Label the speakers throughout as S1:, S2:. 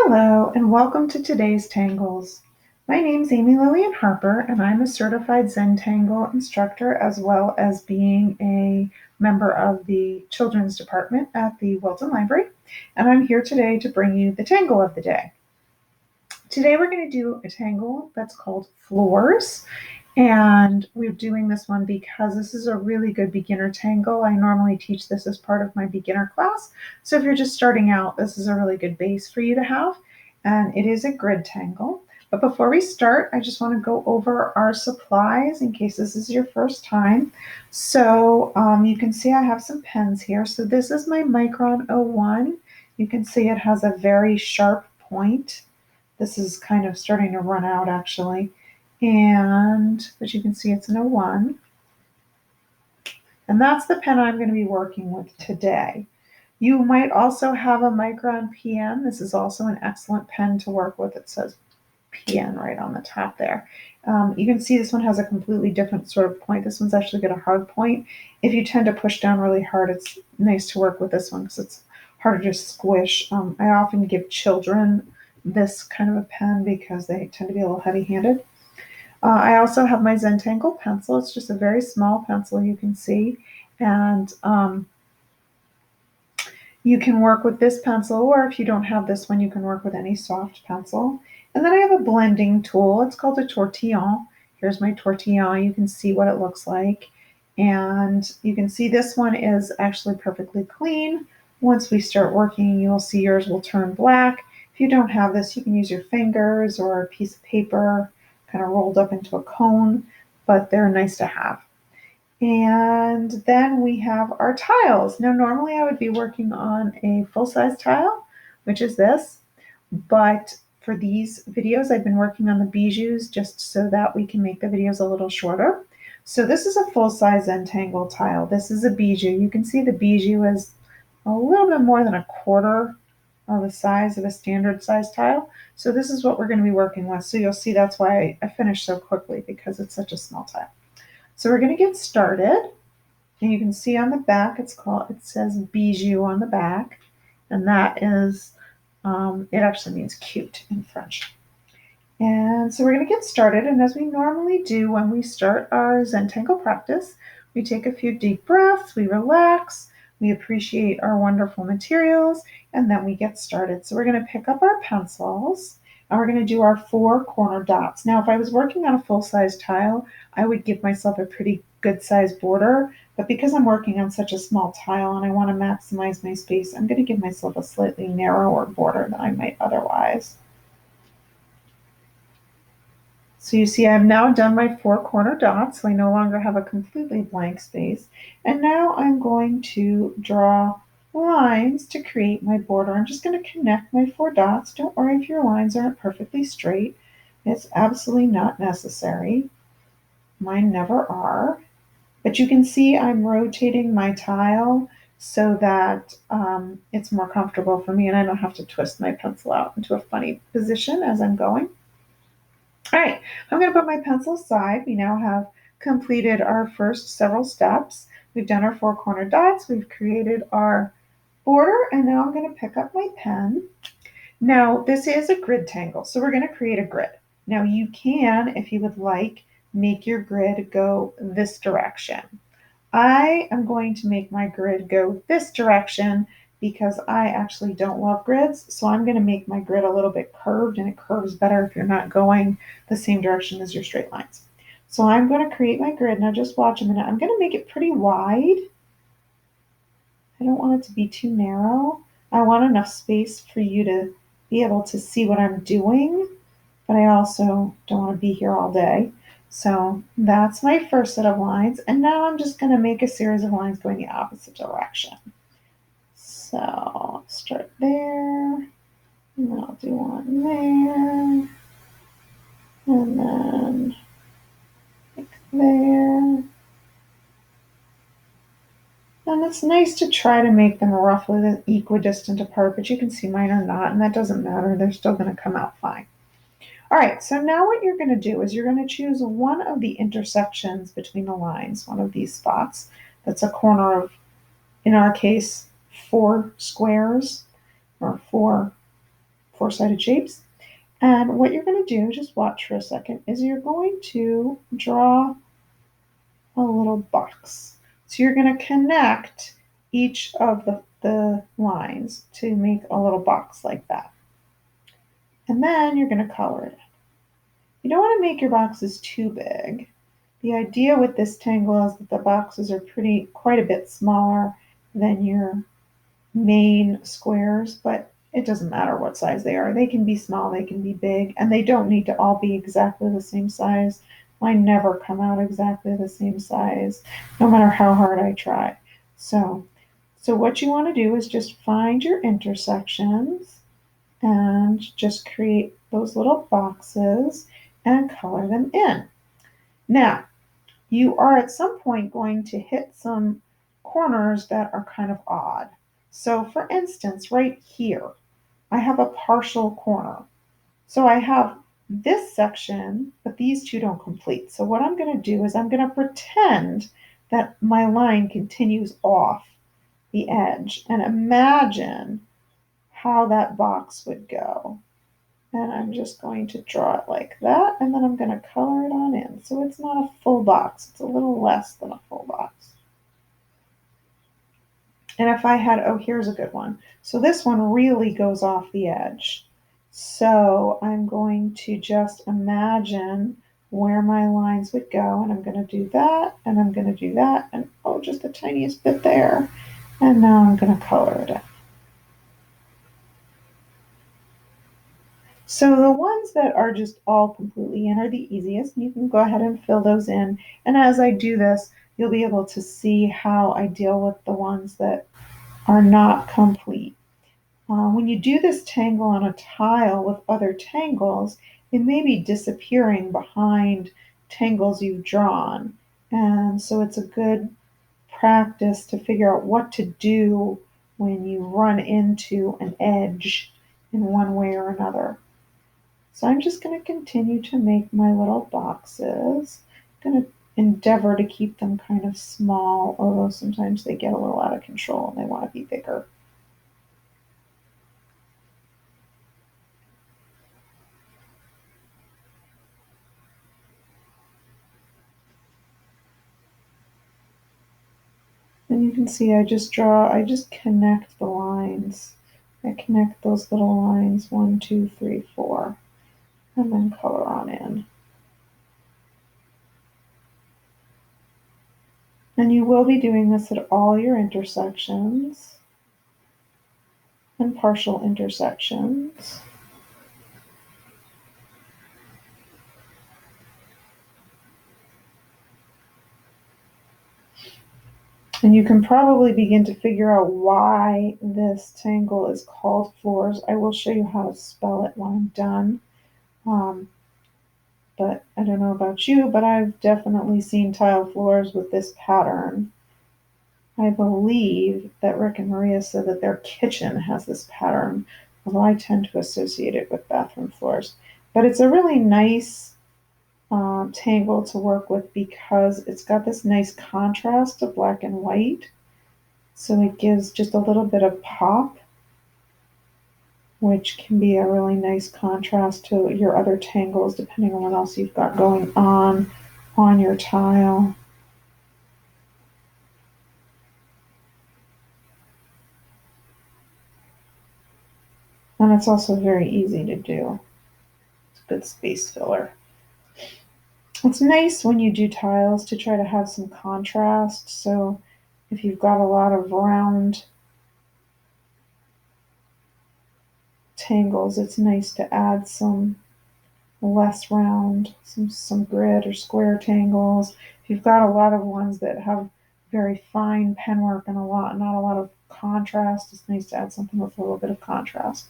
S1: Hello and welcome to today's Tangles. My name is Amy Lilien-Harper and I'm a certified Zentangle instructor as well as being a member of the children's department at the Wilton Library. And I'm here today to bring you the Tangle of the day. Today we're going to do a tangle that's called Florz. And we're doing this one because this is a really good beginner tangle. I normally teach this as part of my beginner class. So if you're just starting out, this is a really good base for you to have. And it is a grid tangle. But before we start, I just want to go over our supplies in case this is your first time. So you can see I have some pens here. So this is my Micron 01. You can see it has a very sharp point. This is kind of starting to run out actually. But you can see it's an 01. And that's the pen I'm going to be working with today. You might also have a Micron PN. This is also an excellent pen to work with. It says PN right on the top there. You can see this one has a completely different sort of point. This one's actually got a hard point. If you tend to push down really hard, it's nice to work with this one because it's harder to squish. I often give children this kind of a pen because they tend to be a little heavy-handed. I also have my Zentangle pencil. It's just a very small pencil, you can see. And you can work with this pencil, or if you don't have this one, you can work with any soft pencil. And then I have a blending tool. It's called a tortillon. Here's my tortillon. You can see what it looks like. And you can see this one is actually perfectly clean. Once we start working, you'll see yours will turn black. If you don't have this, you can use your fingers or a piece of paper kind of rolled up into a cone, but they're nice to have. And then we have our tiles. Now, normally I would be working on a full-size tile, which is this, but for these videos, I've been working on the bijous just so that we can make the videos a little shorter. So this is a full-size Zentangle tile. This is a bijou. You can see the bijou is a little bit more than a quarter of the size of a standard size tile. So this is what we're going to be working with. So you'll see that's why I finished so quickly because it's such a small tile. So we're going to get started. And you can see on the back, it says bijou on the back. And that is, it actually means cute in French. And so we're going to get started. And as we normally do when we start our Zentangle practice, we take a few deep breaths, we relax, we appreciate our wonderful materials, and then we get started. So we're going to pick up our pencils and we're going to do our 4 corner dots. Now, if I was working on a full-size tile, I would give myself a pretty good size border, but because I'm working on such a small tile and I want to maximize my space, I'm going to give myself a slightly narrower border than I might otherwise. So you see I've now done my 4 corner dots, so I no longer have a completely blank space. And now I'm going to draw lines to create my border. I'm just going to connect my 4 dots. Don't worry if your lines aren't perfectly straight. It's absolutely not necessary. Mine never are. But you can see I'm rotating my tile so that it's more comfortable for me and I don't have to twist my pencil out into a funny position as I'm going. All right, I'm going to put my pencil aside. We now have completed our first several steps. We've done our 4 corner dots. We've created our border, and now I'm going to pick up my pen. Now, this is a grid tangle, so we're going to create a grid. Now, you can, if you would like, make your grid go this direction. I am going to make my grid go this direction because I actually don't love grids. So I'm going to make my grid a little bit curved, and it curves better if you're not going the same direction as your straight lines. So I'm going to create my grid. Now just watch a minute. I'm going to make it pretty wide. I don't want it to be too narrow. I want enough space for you to be able to see what I'm doing, but I also don't want to be here all day. So that's my first set of lines. And now I'm just going to make a series of lines going the opposite direction. So start there, and I'll do one there, and then like there. And it's nice to try to make them roughly equidistant apart, but you can see mine are not, and that doesn't matter. They're still going to come out fine. All right, so now what you're going to do is you're going to choose one of the intersections between the lines, one of these spots. That's a corner of, in our case, 4 squares or 4 four-sided shapes. And what you're going to do, just watch for a second, is you're going to draw a little box. So you're going to connect each of the lines to make a little box like that. And then you're going to color it. You don't want to make your boxes too big. The idea with this tangle is that the boxes are quite a bit smaller than your main squares, but it doesn't matter what size they are. They can be small, they can be big, and they don't need to all be exactly the same size. Mine never come out exactly the same size, no matter how hard I try. So what you want to do is just find your intersections and just create those little boxes and color them in. Now, you are at some point going to hit some corners that are kind of odd. So for instance, right here, I have a partial corner. So I have this section, but these two don't complete. So what I'm going to do is I'm going to pretend that my line continues off the edge and imagine how that box would go. And I'm just going to draw it like that, and then I'm going to color it on in. So it's not a full box, it's a little less than a full box. And if I had, oh, here's a good one. So this one really goes off the edge. So I'm going to just imagine where my lines would go, and I'm going to do that, and I'm going to do that, and oh, just the tiniest bit there. And now I'm going to color it in. So the ones that are just all completely in are the easiest. You can go ahead and fill those in. And as I do this, you'll be able to see how I deal with the ones that are not complete. When you do this tangle on a tile with other tangles, it may be disappearing behind tangles you've drawn. And so it's a good practice to figure out what to do when you run into an edge in one way or another. So I'm just going to continue to make my little boxes. I'm going to endeavor to keep them kind of small, although sometimes they get a little out of control and they want to be bigger. And you can see I just connect the lines. I connect those little lines, 1, 2, 3, 4, and then color on in. And you will be doing this at all your intersections and partial intersections. And you can probably begin to figure out why this tangle is called Florz. I will show you how to spell it when I'm done. But I don't know about you, but I've definitely seen tile floors with this pattern. I believe that Rick and Maria said that their kitchen has this pattern, although I tend to associate it with bathroom floors. But it's a really nice tangle to work with because it's got this nice contrast of black and white. So it gives just a little bit of pop, which can be a really nice contrast to your other tangles depending on what else you've got going on your tile. And it's also very easy to do. It's a good space filler. It's nice when you do tiles to try to have some contrast. So if you've got a lot of round tangles, it's nice to add some less round, some grid or square tangles. If you've got a lot of ones that have very fine penwork and not a lot of contrast, it's nice to add something with a little bit of contrast.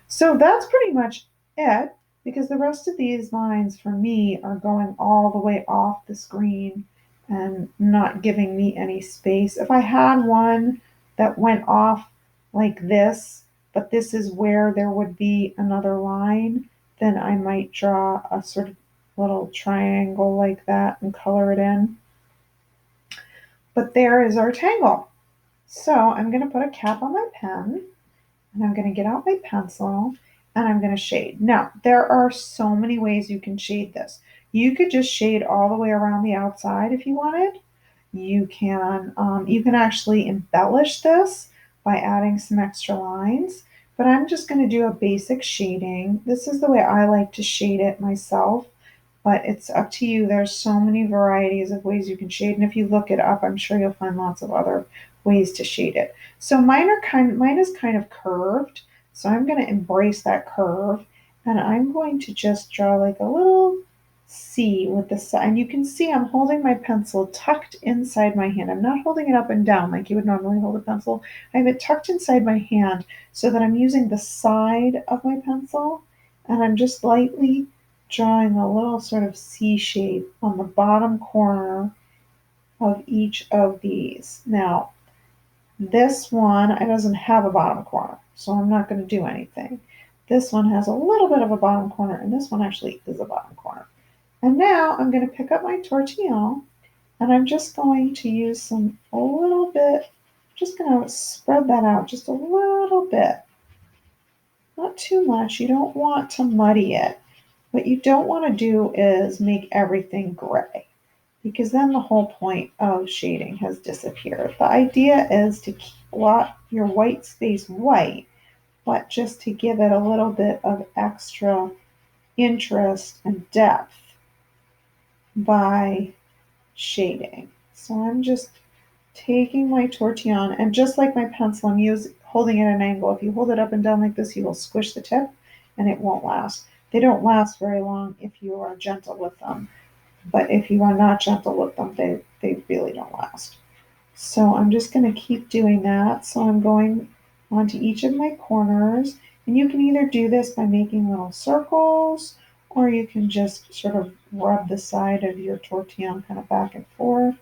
S1: So that's pretty much it, because the rest of these lines for me are going all the way off the screen and not giving me any space. If I had one that went off like this, but this is where there would be another line, then I might draw a sort of little triangle like that and color it in. But there is our tangle. So I'm going to put a cap on my pen, and I'm going to get out my pencil, and I'm going to shade. Now, there are so many ways you can shade this. You could just shade all the way around the outside if you wanted. You can actually embellish this by adding some extra lines, but I'm just going to do a basic shading. This is the way I like to shade it myself, but it's up to you. There's so many varieties of ways you can shade, and if you look it up, I'm sure you'll find lots of other ways to shade it. So mine is kind of curved, so I'm going to embrace that curve, and I'm going to just draw like a little C with the side. And you can see I'm holding my pencil tucked inside my hand. I'm not holding it up and down like you would normally hold a pencil. I have it tucked inside my hand so that I'm using the side of my pencil, and I'm just lightly drawing a little sort of C shape on the bottom corner of each of these. Now, this one, it doesn't have a bottom corner, so I'm not going to do anything. This one has a little bit of a bottom corner, and this one actually is a bottom corner. And now I'm going to pick up my tortillon, and I'm just going to use a little bit, just going to spread that out just a little bit. Not too much. You don't want to muddy it. What you don't want to do is make everything gray, because then the whole point of shading has disappeared. The idea is to keep your white space white, but just to give it a little bit of extra interest and depth by shading. So I'm just taking my tortillon, and just like my pencil, I'm holding it at an angle. If you hold it up and down like this, you will squish the tip and it won't last. They don't last very long if you are gentle with them, but if you are not gentle with them, they really don't last. So I'm just going to keep doing that. So I'm going onto each of my corners, and you can either do this by making little circles, or you can just sort of rub the side of your tortillon kind of back and forth.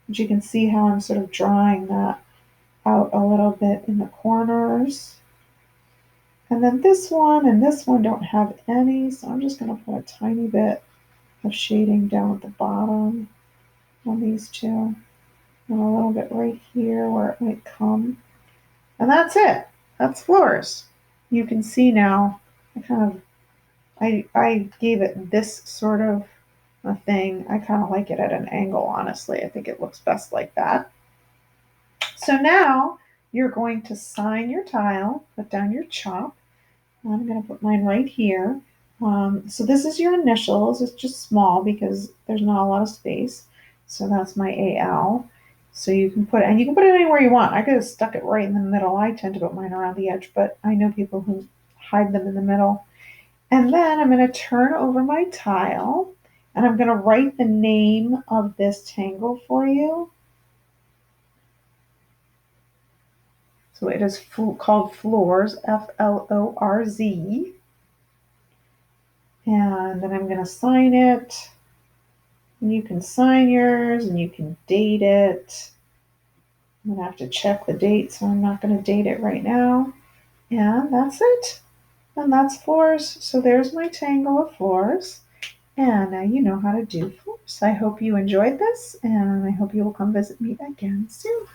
S1: But you can see how I'm sort of drawing that out a little bit in the corners. And then this one and this one don't have any, so I'm just going to put a tiny bit of shading down at the bottom on these two, and a little bit right here where it might come. And that's it. That's Florz. You can see now I gave it this sort of a thing. I kind of like it at an angle, honestly. I think it looks best like that. So now you're going to sign your tile, put down your chalk. I'm going to put mine right here. So this is your initials. It's just small because there's not a lot of space. So that's my AL. So you can put it anywhere you want. I could have stuck it right in the middle. I tend to put mine around the edge, but I know people who hide them in the middle. And then I'm going to turn over my tile, and I'm going to write the name of this tangle for you. So it is called Florz, Florz. And then I'm going to sign it. And you can sign yours, and you can date it. I'm going to have to check the date, so I'm not going to date it right now. And that's it. And that's Florz. So there's my tangle of Florz. And now you know how to do Florz. I hope you enjoyed this, and I hope you will come visit me again soon.